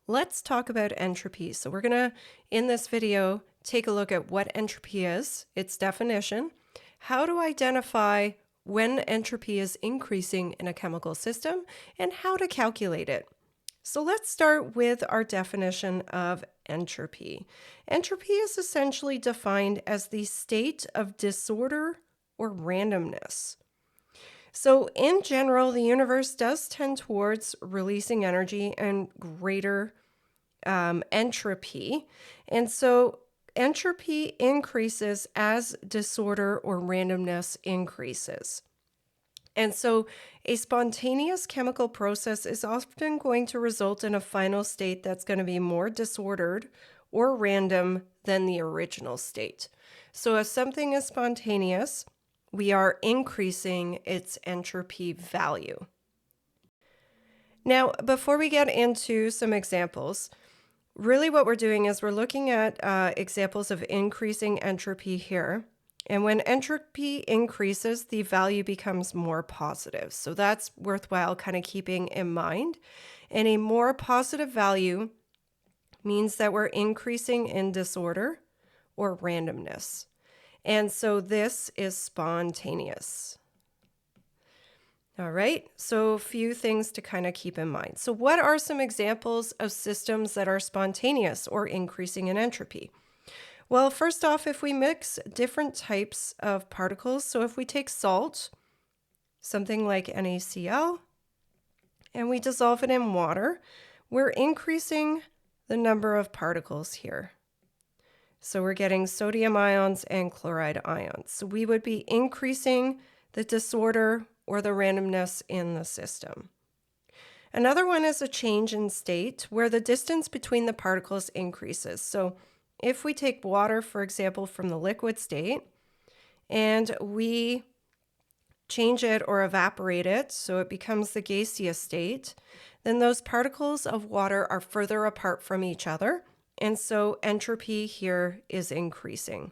Let's talk about entropy. So we're going to, in this video, take a look at what entropy is, its definition, how to identify when entropy is increasing in a chemical system, and how to calculate it. So let's start with our definition of entropy. Entropy is essentially defined as the state of disorder or randomness. So in general, the universe does tend towards releasing energy and greater entropy. And so entropy increases as disorder or randomness increases. And so a spontaneous chemical process is often going to result in a final state that's going to be more disordered or random than the original state. So if something is spontaneous, we are increasing its entropy value. Now, before we get into some examples, really what we're doing is we're looking at examples of increasing entropy here. And when entropy increases, the value becomes more positive. So that's worthwhile kind of keeping in mind. And a more positive value means that we're increasing in disorder or randomness. And so this is spontaneous. All right, so a few things to kind of keep in mind. So what are some examples of systems that are spontaneous or increasing in entropy? Well, first off, if we mix different types of particles, so if we take salt, something like NaCl, and we dissolve it in water, we're increasing the number of particles here. So we're getting sodium ions and chloride ions. So we would be increasing the disorder or the randomness in the system. Another one is a change in state where the distance between the particles increases. So if we take water, for example, from the liquid state, and we change it or evaporate it so it becomes the gaseous state, then those particles of water are further apart from each other, and so entropy here is increasing.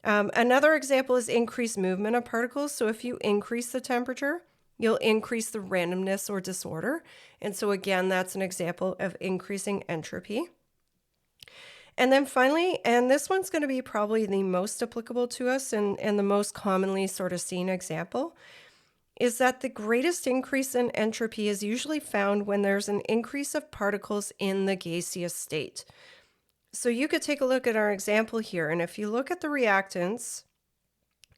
Another example is increased movement of particles. So if you increase the temperature, you'll increase the randomness or disorder. And so again, that's an example of increasing entropy. And then finally, and this one's going to be probably the most applicable to us and the most commonly sort of seen example, is that the greatest increase in entropy is usually found when there's an increase of particles in the gaseous state. So you could take a look at our example here, and if you look at the reactants,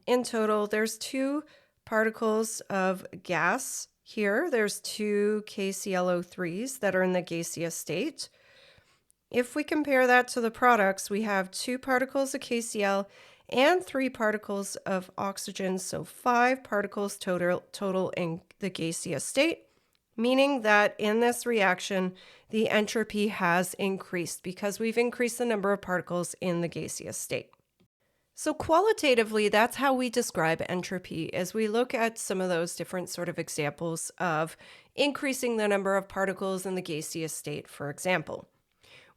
in total, there's 2 particles of gas here. There's 2 KClO3s that are in the gaseous state. If we compare that to the products, we have 2 particles of KCl and 3 particles of oxygen, so 5 particles total in the gaseous state, meaning that in this reaction, the entropy has increased because we've increased the number of particles in the gaseous state. So qualitatively, that's how we describe entropy as we look at some of those different sort of examples of increasing the number of particles in the gaseous state, for example.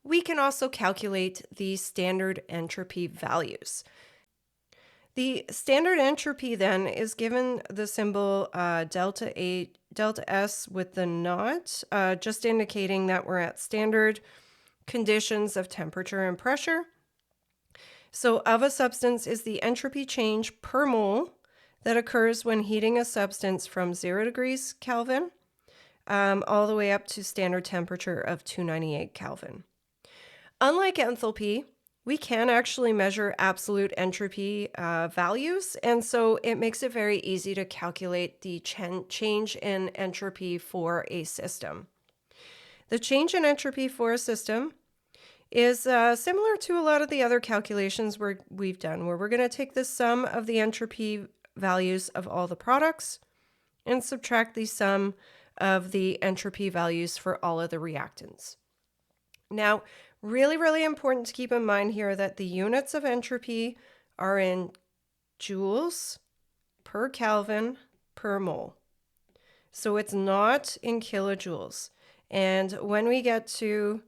We can also calculate the standard entropy values. The standard entropy then is given the symbol delta S with the naught, just indicating that we're at standard conditions of temperature and pressure. So of a substance is the entropy change per mole that occurs when heating a substance from 0 degrees Kelvin all the way up to standard temperature of 298 Kelvin. Unlike enthalpy, we can actually measure absolute entropy values, and so it makes it very easy to calculate the change in entropy for a system. The change in entropy for a system is similar to a lot of the other calculations we've done, where we're going to take the sum of the entropy values of all the products and subtract the sum of the entropy values for all of the reactants. Now, really, really important to keep in mind here that the units of entropy are in joules per Kelvin per mole. So it's not in kilojoules. And when we get to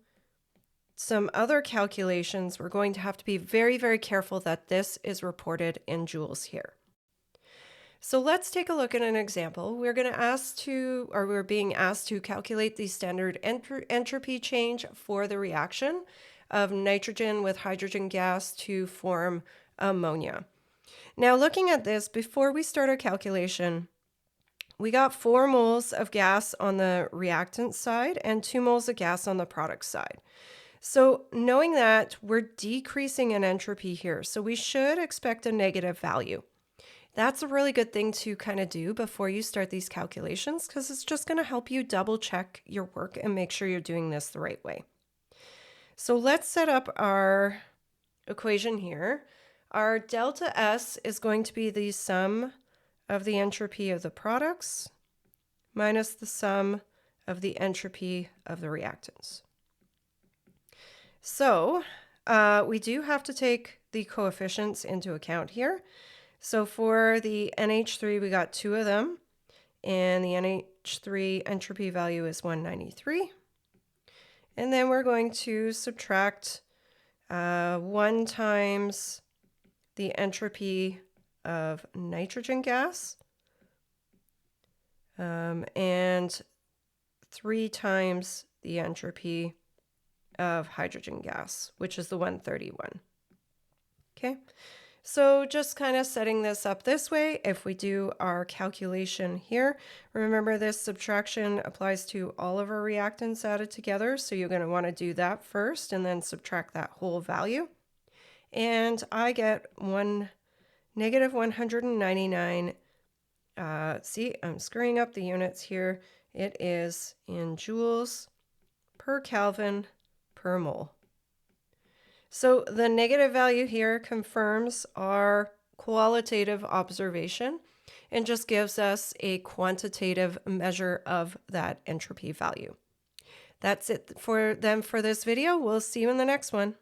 some other calculations, we're going to have to be very, very careful that this is reported in joules here. So let's take a look at an example. We're being asked to calculate the standard entropy change for the reaction of nitrogen with hydrogen gas to form ammonia. Now, looking at this, before we start our calculation, we got 4 moles of gas on the reactant side and 2 moles of gas on the product side. So knowing that, we're decreasing in entropy here, so we should expect a negative value. That's a really good thing to kind of do before you start these calculations, because it's just going to help you double check your work and make sure you're doing this the right way. So let's set up our equation here. Our delta S is going to be the sum of the entropy of the products minus the sum of the entropy of the reactants. So we do have to take the coefficients into account here. So for the NH3, we got 2 of them, and the NH3 entropy value is 193. And then we're going to subtract 1 times the entropy of nitrogen gas and 3 times the entropy of hydrogen gas, which is the 131. Okay, so just kind of setting this up this way, if we do our calculation here, remember this subtraction applies to all of our reactants added together, so you're going to want to do that first and then subtract that whole value. And I get negative 199. See, I'm screwing up the units here. It is in joules per Kelvin per mole. So the negative value here confirms our qualitative observation and just gives us a quantitative measure of that entropy value. That's it for this video. We'll see you in the next one.